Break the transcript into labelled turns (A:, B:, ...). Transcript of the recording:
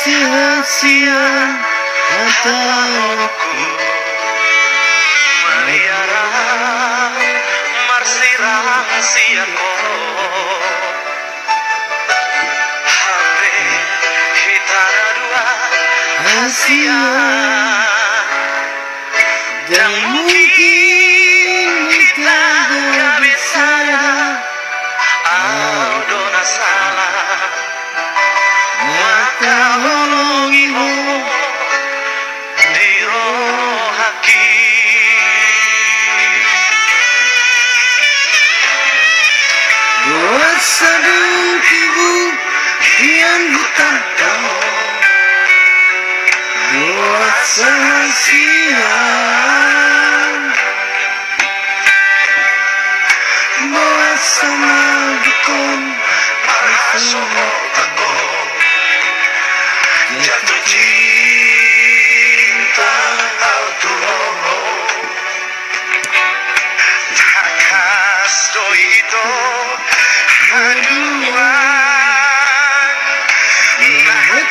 A: sia-sia kataku
B: Meliara marsirang siako Hambre hitara dua
A: Asia dan mungkin kita
B: gak bisa
A: bersama
B: Dona salah
A: maka holongimu
B: di rohaki
A: buat sadung ibu yang hutan kamu buat sahasia buat sama dukun
B: Masuk aku jatuh cinta autonomo Takas doi itu haduan Nah